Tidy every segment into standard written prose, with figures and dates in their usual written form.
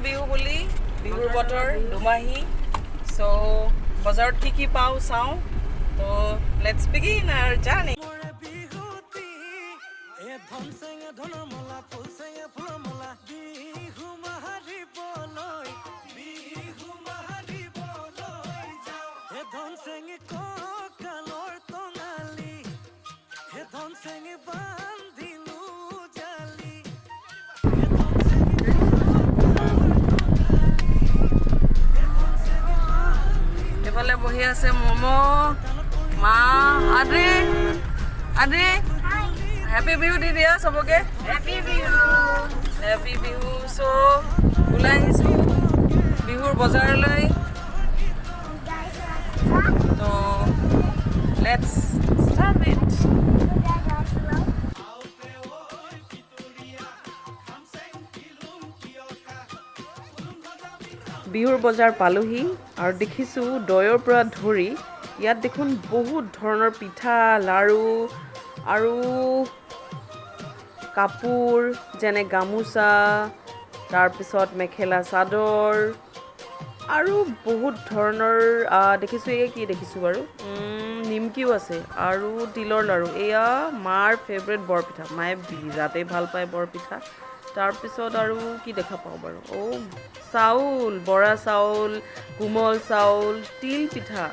বিহু বুলি বিহুৰ বতৰ দুমাহী সো বজাৰত কি পাওঁ চাওঁ তো লেটস বিগিন আওয়ার জার্নি এফালে বহি আছে মমো মা আদি আদি হ্যাপি বিহু দি দিয়া সবকে হ্যাপি বিহু সো ওলাই আহিছো বিহুৰ বজাৰলৈ তো লেটস স্টাৰ্ট ইট বিহুৰ বজাৰ পালোহি আৰু দেখিছোঁ দৈৰ পৰা ধৰি ইয়াত দেখোন বহুত ধৰণৰ পিঠা লাড়ু আৰু কাপোৰ যেনে গামোচা তাৰপিছত মেখেলা চাদৰ আৰু বহুত ধৰণৰ দেখিছোঁ এয়া কি দেখিছোঁ বাৰু নিমকিও আছে আৰু তিলৰ লাড়ু এয়া মাৰ ফেভৰেট বৰপিঠা মায়ে বিৰাটেই ভাল পায় বৰপিঠা তাৰপিছত আৰু কি দেখা পাওঁ বাৰু চাউল বৰা চাউল কোমল চাউল তিল পিঠা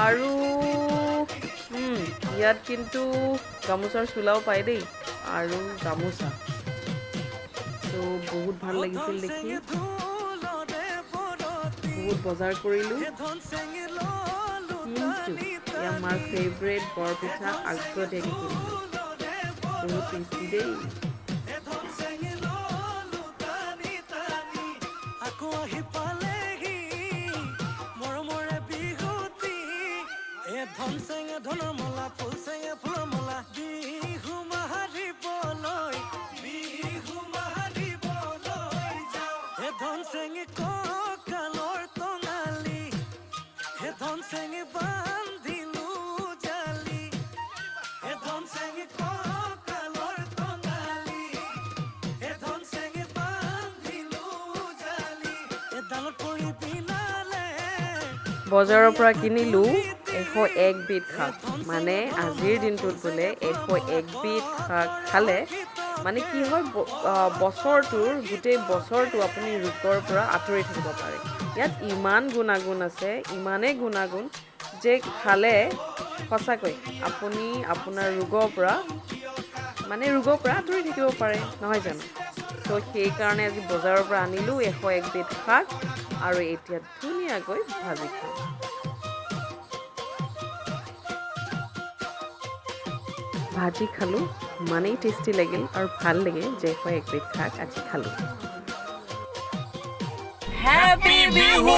আৰু ইয়াত কিন্তু গামোচাৰ চোলাও পায় দেই আৰু গামোচা তো বহুত ভাল লাগিছিল দেখি বহুত বজাৰ কৰিলোঁ কিন্তু এয়া মাৰ ফেভৰেট বৰপিঠা আগতীয়াকৈ কিনিলোঁ বহুত টেষ্টি দেই বজাৰৰ পৰা কিনিলোঁ 101 বিধ শাক মানে আজিৰ দিনটোত বোলে 101 বিধ শাক খালে মানে কি হয় বছৰটোৰ গোটেই বছৰটো আপুনি ৰোগৰ পৰা আঁতৰি থাকিব পাৰে ইয়াত ইমান গুণাগুণ আছে ইমানেই গুণাগুণ যে খালে সঁচাকৈ আপুনি আপোনাৰ ৰোগৰ পৰা আঁতৰি থাকিব পাৰে নহয় জানো তো সেইকাৰণে আজি বজাৰৰ পৰা আনিলোঁ 101 বিধ শাক আৰু এতিয়া ধুনীয়াকৈ ভাজি খাওঁ ভাজি খালোঁ ইমানেই টেষ্টি লাগিল আৰু ভাল লাগে যে 101 বিধ শাক আজি খালোঁ হেপী বিহু